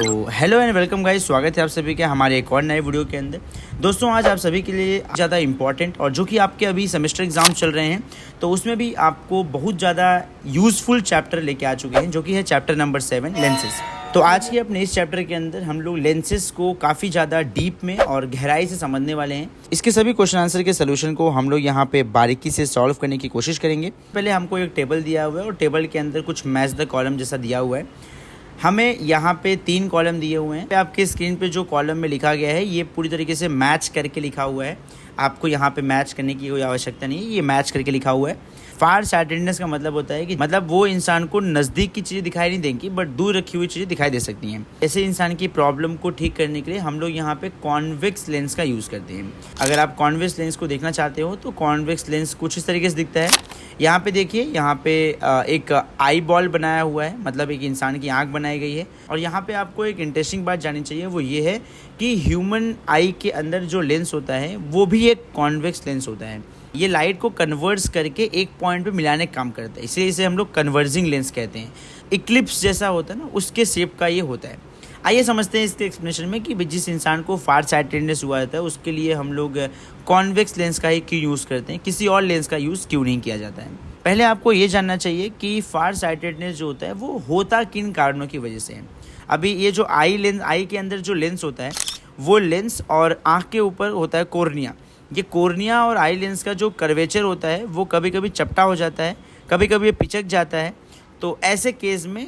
तो hello and welcome guys, स्वागत है आप सभी के हमारे एक और नए वीडियो के अंदर। दोस्तों आज आप सभी के लिए ज़्यादा इम्पॉर्टेंट और जो कि आपके अभी सेमेस्टर एग्जाम चल रहे हैं, तो उसमें भी आपको बहुत ज़्यादा यूज़फुल चैप्टर लेके आ चुके हैं, जो कि है चैप्टर नंबर 7 लेंसेज। तो आज के अपने इस चैप्टर के अंदर हम लोग लेंसेज को काफ़ी ज़्यादा डीप में और गहराई से समझने वाले हैं। इसके सभी क्वेश्चन आंसर के सोल्यूशन को हम लोग यहाँ पे बारीकी से सॉल्व करने की कोशिश करेंगे। पहले हमको एक टेबल दिया हुआ है और टेबल के अंदर कुछ मैच द कॉलम जैसा दिया हुआ है। हमें यहाँ पे 3 कॉलम दिए हुए हैं। आपके स्क्रीन पे जो कॉलम में लिखा गया है ये पूरी तरीके से मैच करके लिखा हुआ है। आपको यहाँ पे मैच करने की कोई आवश्यकता नहीं है, ये मैच करके लिखा हुआ है। फार साइटेडनेस का मतलब होता है कि वो इंसान को नज़दीक की चीज़ें दिखाई नहीं देंगी बट दूर रखी हुई चीज़ें दिखाई दे सकती हैं। ऐसे इंसान की प्रॉब्लम को ठीक करने के लिए हम लोग यहाँ पे कॉन्वेक्स लेंस का यूज़ करते हैं। अगर आप कॉन्वेक्स लेंस को देखना चाहते हो तो कॉन्वेक्स लेंस कुछ इस तरीके से दिखता है। यहाँ पे देखिए, यहाँ पे एक आई बॉल बनाया हुआ है, मतलब एक इंसान की आंख बनाई गई है। और यहाँ पे आपको एक इंटरेस्टिंग बात जाननी चाहिए, वो ये है कि ह्यूमन आई के अंदर जो लेंस होता है वो भी एक कॉन्वेक्स लेंस होता है। ये लाइट को कन्वर्स करके एक पॉइंट पे मिलाने का काम करता है, इसलिए इसे हम लोग कन्वर्जिंग लेंस कहते हैं। इक्लिप्स जैसा होता है ना, उसके शेप का ये होता है। आइए समझते हैं इसके एक्सप्लेनेशन में कि जिस इंसान को फार साइटेडनेस हुआ रहता है उसके लिए हम लोग कॉन्वेक्स लेंस का ही क्यों यूज़ करते हैं, किसी और लेंस का यूज़ क्यों नहीं किया जाता है। पहले आपको ये जानना चाहिए कि फार साइटेडनेस जो होता है वो होता किन कारणों की वजह से है। अभी ये जो आई के अंदर जो लेंस होता है वो लेंस और आँख के ऊपर होता है कोर्निया। ये कोर्निया और आई लेंस का जो कर्वेचर होता है वो कभी कभी चपटा हो जाता है, कभी कभी ये पिचक जाता है। तो ऐसे केस में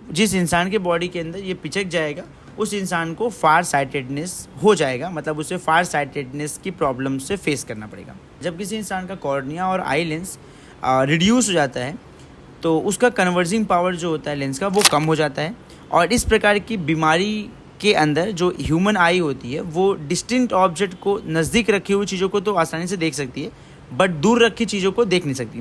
जिस इंसान के बॉडी के अंदर ये पिचक जाएगा उस इंसान को फार साइटेडनेस हो जाएगा, मतलब उसे फार साइटेडनेस की प्रॉब्लम से फेस करना पड़ेगा। जब किसी इंसान का कॉर्निया और आई लेंस रिड्यूस हो जाता है तो उसका कन्वर्जिंग पावर जो होता है लेंस का वो कम हो जाता है। और इस प्रकार की बीमारी के अंदर जो ह्यूमन आई होती है वो डिस्टिंक्ट ऑब्जेक्ट को, नज़दीक रखी हुई चीज़ों को तो आसानी से देख सकती है बट दूर रखी चीज़ों को देख नहीं सकती,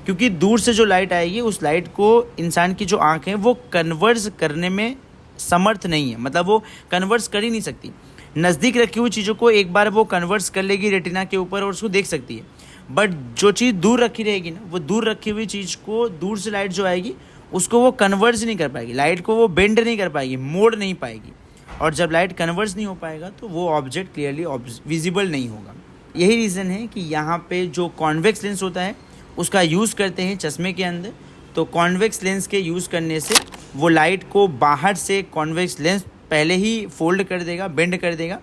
क्योंकि दूर से जो लाइट आएगी उस लाइट को इंसान की जो आँख है वो कन्वर्स करने में समर्थ नहीं है, मतलब वो कन्वर्स कर ही नहीं सकती। नज़दीक रखी हुई चीज़ों को एक बार वो कन्वर्स कर लेगी रेटिना के ऊपर और उसको देख सकती है, बट जो चीज़ दूर रखी रहेगी ना, वो दूर रखी हुई चीज़ को, दूर से लाइट जो आएगी उसको वो कन्वर्स नहीं कर पाएगी, लाइट को वो बेंड नहीं कर पाएगी, मोड़ नहीं पाएगी। और जब लाइट कन्वर्स नहीं हो पाएगा तो वो ऑब्जेक्ट क्लियरली विजिबल नहीं होगा। यही रीज़न है कि यहाँ पे जो कॉन्वेक्स लेंस होता है उसका यूज़ करते हैं चश्मे के अंदर। तो कॉन्वेक्स लेंस के यूज़ करने से वो लाइट को बाहर से कॉन्वेक्स लेंस पहले ही फोल्ड कर देगा, बेंड कर देगा,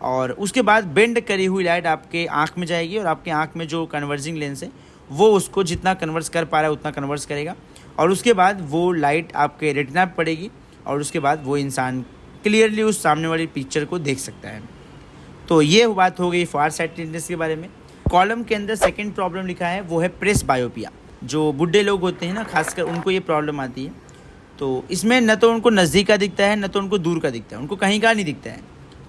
और उसके बाद बेंड करी हुई लाइट आपके आँख में जाएगी और आपके आँख में जो कन्वर्जिंग लेंस है वो उसको जितना कन्वर्स कर पा रहा है उतना कन्वर्स करेगा। और उसके बाद वो लाइट आपके रेटिना पर पड़ेगी और उसके बाद वो इंसान क्लियरली उस सामने वाली पिक्चर को देख सकता है। तो ये बात हो गई फार साइटेडनेस के बारे में। कॉलम के अंदर सेकंड प्रॉब्लम लिखा है वो है प्रेस बायोपिया। जो बूढ़े लोग होते हैं ना, खासकर उनको ये प्रॉब्लम आती है। तो इसमें न तो उनको नज़दीक का दिखता है न तो उनको दूर का दिखता है, उनको कहीं का नहीं दिखता है।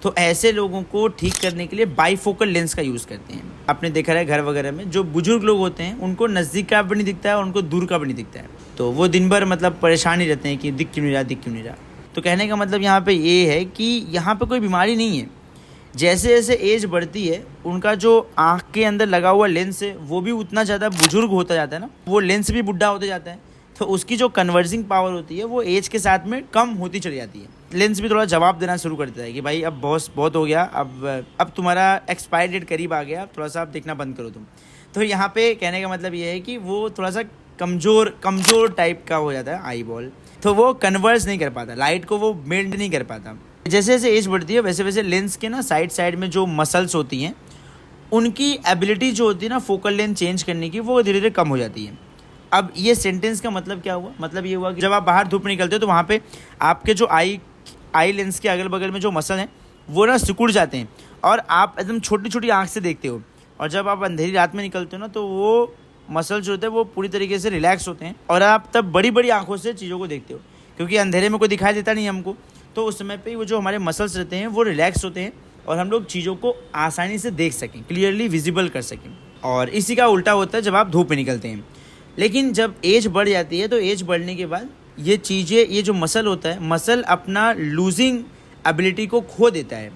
तो ऐसे लोगों को ठीक करने के लिए बाईफोकल लेंस का यूज़ करते हैं। आपने देखा है घर वगैरह में जो बुजुर्ग लोग होते हैं उनको नज़दीक का भी नहीं दिखता है और उनको दूर का भी नहीं दिखता है, तो वो दिन भर मतलब परेशान ही रहते हैं कि दिख क्यों नहीं रहा। तो कहने का मतलब यहाँ पे ये है कि यहाँ पे कोई बीमारी नहीं है। जैसे जैसे एज बढ़ती है उनका जो आँख के अंदर लगा हुआ लेंस है वो भी उतना ज़्यादा बुजुर्ग होता जाता है ना, वो लेंस भी बुढ़ा होता जाता है, तो उसकी जो कन्वर्जिंग पावर होती है वो एज के साथ में कम होती चली जाती है। लेंस भी थोड़ा जवाब देना शुरू कर देता है कि भाई अब बहुत हो गया, अब तुम्हारा एक्सपायरी डेट करीब आ गया, अब थोड़ा सा आप देखना बंद करो तुम। तो यहाँ पे कहने का मतलब ये है कि वो थोड़ा सा कमज़ोर टाइप का हो जाता है आई बॉल, तो वो कन्वर्स नहीं कर पाता, लाइट को वो बेंड नहीं कर पाता। जैसे जैसे एज बढ़ती है वैसे वैसे लेंस के ना साइड में जो मसल्स होती हैं उनकी एबिलिटी जो होती है ना फोकल लेंथ चेंज करने की, वो धीरे धीरे कम हो जाती है। अब ये सेंटेंस का मतलब क्या हुआ, मतलब ये हुआ कि जब आप बाहर धूप में निकलते हो तो वहाँ पे आपके जो आई लेंस के अगल बगल में जो मसल हैं वो ना सिकुड़ जाते हैं और आप एकदम छोटी छोटी आँख से देखते हो। और जब आप अंधेरी रात में निकलते हो ना तो वो मसल जो होते हैं वो पूरी तरीके से रिलैक्स होते हैं और आप तब बड़ी बड़ी आंखों से चीज़ों को देखते हो, क्योंकि अंधेरे में कोई दिखाई देता नहीं हमको। तो उस समय पे वो जो हमारे मसल्स रहते हैं वो रिलैक्स होते हैं और हम लोग चीज़ों को आसानी से देख सकें, क्लियरली विजिबल कर सकें। और इसी का उल्टा होता है जब आप धूप में निकलते हैं। लेकिन जब एज बढ़ जाती है तो एज बढ़ने के बाद ये चीज़ें, ये जो मसल होता है, मसल अपना लूजिंग एबिलिटी को खो देता है।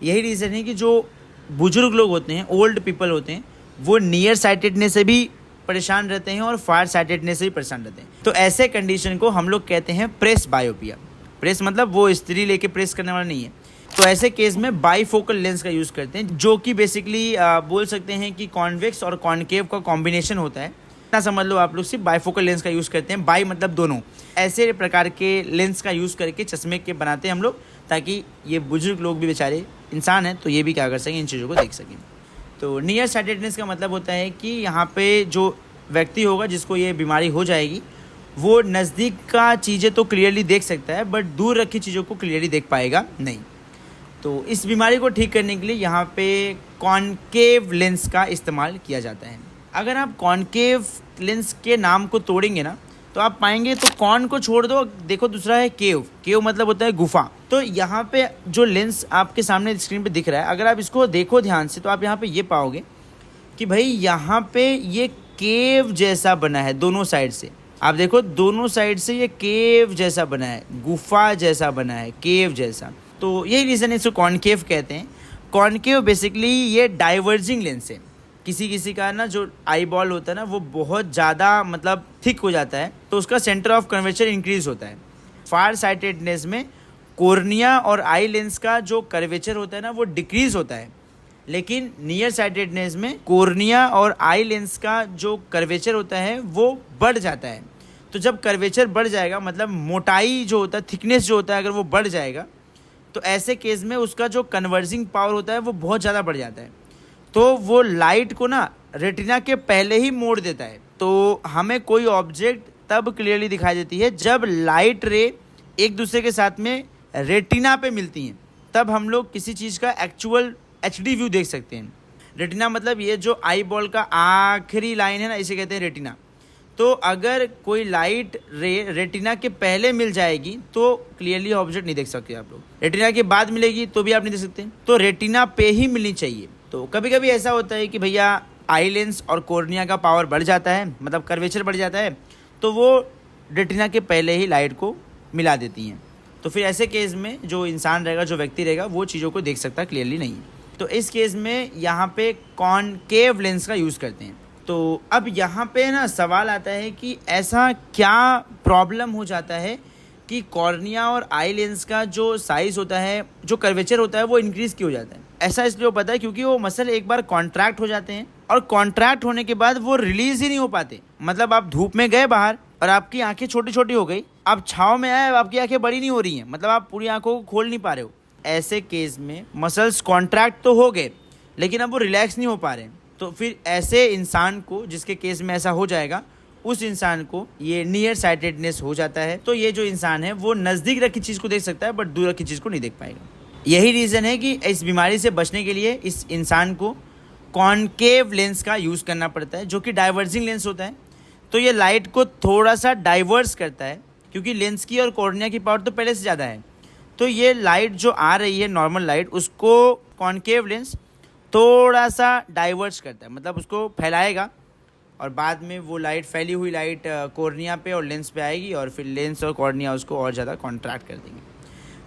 यही रीज़न है कि जो बुजुर्ग लोग होते हैं, ओल्ड पीपल होते हैं, वो नियर साइटेडनेस से भी परेशान रहते हैं और फार साइटेडनेस से भी परेशान रहते हैं। तो ऐसे कंडीशन को हम लोग कहते हैं प्रेस बायोपिया। प्रेस मतलब वो इस्त्री लेके प्रेस करने वाला नहीं है। तो ऐसे केस में बाईफोकल लेंस का यूज़ करते हैं, जो कि बेसिकली बोल सकते हैं कि कॉन्वेक्स और कॉन्केव का कॉम्बिनेशन होता है। इतना समझ लो आप लोग, सिर्फ बाईफोकल लेंस का यूज़ करते हैं, बाई मतलब दोनों। ऐसे प्रकार के लेंस का यूज़ करके चश्मे के बनाते हैं हम लोग, ताकि ये बुजुर्ग लोग भी बेचारे इंसान हैं तो ये भी क्या कर सकें, इन चीज़ों को देख सकें। तो नियर साइटेडनेस का मतलब होता है कि यहाँ पे जो व्यक्ति होगा जिसको ये बीमारी हो जाएगी, वो नज़दीक का चीज़ें तो क्लियरली देख सकता है, बट दूर रखी चीज़ों को क्लियरली देख पाएगा नहीं। तो इस बीमारी को ठीक करने के लिए यहाँ पे कॉन्केव लेंस का इस्तेमाल किया जाता है। अगर आप कॉन्केव लेंस के नाम को तोड़ेंगे ना, तो आप पाएंगे, तो कॉन को छोड़ दो, देखो दूसरा है केव। केव मतलब होता है गुफा। तो यहाँ पे जो लेंस आपके सामने स्क्रीन पे दिख रहा है, अगर आप इसको देखो ध्यान से, तो आप यहाँ पे ये पाओगे कि भाई यहाँ पे ये केव जैसा बना है दोनों साइड से। आप देखो दोनों साइड से ये केव जैसा बना है, गुफा जैसा बना है, केव जैसा। तो यही रीज़न है इसको कॉन्केव कहते हैं। कॉन्केव बेसिकली ये डाइवर्जिंग लेंस है। किसी किसी का ना जो आई बॉल होता है ना, वो बहुत ज़्यादा मतलब थिक हो जाता है, तो उसका सेंटर ऑफ कर्वेचर इंक्रीज होता है। फार साइटेडनेस में कॉर्निया और आई लेंस का जो कर्वेचर होता है ना, वो डिक्रीज होता है, लेकिन नियर साइटेडनेस में कॉर्निया और आई लेंस का जो कर्वेचर होता है वो बढ़ जाता है। तो जब कर्वेचर बढ़ जाएगा, मतलब मोटाई जो होता है, थिकनेस जो होता है, अगर वो बढ़ जाएगा, तो ऐसे केस में उसका जो कन्वर्जिंग पावर होता है वो बहुत ज़्यादा बढ़ जाता है। तो वो लाइट को ना रेटिना के पहले ही मोड़ देता है। तो हमें कोई ऑब्जेक्ट तब क्लियरली दिखाई देती है जब लाइट रे एक दूसरे के साथ में रेटिना पे मिलती हैं, तब हम लोग किसी चीज़ का एक्चुअल HD व्यू देख सकते हैं। रेटिना मतलब ये जो आई बॉल का आखिरी लाइन है ना, इसे कहते हैं रेटिना। तो अगर कोई लाइट रे रेटिना के पहले मिल जाएगी तो क्लियरली ऑब्जेक्ट नहीं देख सकते आप लोग। रेटिना के बाद मिलेगी तो भी आप नहीं देख सकते। तो रेटिना पे ही मिलनी चाहिए। तो कभी कभी ऐसा होता है कि भैया आई लेंस और कॉर्निया का पावर बढ़ जाता है, मतलब कर्वेचर बढ़ जाता है, तो वो रेटिना के पहले ही लाइट को मिला देती हैं। तो फिर ऐसे केस में जो इंसान रहेगा, जो व्यक्ति रहेगा, वो चीज़ों को देख सकता क्लियरली नहीं। तो इस केस में यहाँ पे कॉनकेव लेंस का यूज़ करते हैं। तो अब यहाँ पे ना सवाल आता है कि ऐसा क्या प्रॉब्लम हो जाता है कि कॉर्निया और आई लेंस का जो साइज़ होता है, जो कर्वेचर होता है, वो इंक्रीज़ क्यों हो जाता है। ऐसा इसलिए पता है क्योंकि वो मसल एक बार कॉन्ट्रैक्ट हो जाते हैं, और कॉन्ट्रैक्ट होने के बाद वो रिलीज़ ही नहीं हो पाते। मतलब आप धूप में गए बाहर और आपकी आंखें छोटी छोटी हो गई, आप छाँव में आए, आपकी आंखें बड़ी नहीं हो रही हैं, मतलब आप पूरी आंखों को खोल नहीं पा रहे हो। ऐसे केस में मसल्स कॉन्ट्रैक्ट तो हो गए, लेकिन अब वो रिलैक्स नहीं हो पा रहे। तो फिर ऐसे इंसान को, जिसके केस में ऐसा हो जाएगा, उस इंसान को ये नियर साइटेडनेस हो जाता है। तो ये जो इंसान है वो नज़दीक रखी चीज़ को देख सकता है, बट दूर रखी चीज़ को नहीं देख पाएगा। यही रीज़न है कि इस बीमारी से बचने के लिए इस इंसान को कॉनकेव लेंस का यूज़ करना पड़ता है, जो कि डाइवर्जिंग लेंस होता है। तो ये लाइट को थोड़ा सा डाइवर्स करता है, क्योंकि लेंस की और कॉर्निया की पावर तो पहले से ज़्यादा है। तो ये लाइट जो आ रही है, नॉर्मल लाइट, उसको कॉनकेव लेंस थोड़ा सा डाइवर्स करता है, मतलब उसको फैलाएगा, और बाद में वो लाइट, फैली हुई लाइट कॉर्निया पे और लेंस पे आएगी, और फिर लेंस और कॉर्निया उसको और ज़्यादा कॉन्ट्रैक्ट कर देंगे।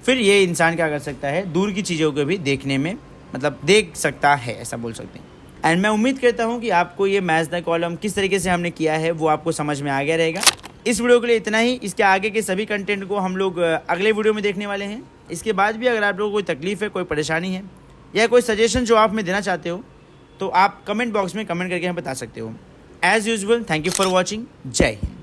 फिर ये इंसान क्या कर सकता है, दूर की चीज़ों को भी देखने में, मतलब देख सकता है, ऐसा बोल सकते हैं। एंड मैं उम्मीद करता हूँ कि आपको ये मैच द कॉलम किस तरीके से हमने किया है वो आपको समझ में आ गया रहेगा। इस वीडियो के लिए इतना ही। इसके आगे के सभी कंटेंट को हम लोग अगले वीडियो में देखने वाले हैं। इसके बाद भी अगर आप लोगों को कोई तकलीफ़ है, कोई परेशानी है, या कोई सजेशन जो आप हमें देना चाहते हो, तो आप कमेंट बॉक्स में कमेंट करके हमें बता सकते हो। As usual, thank you for watching. जय हिंद।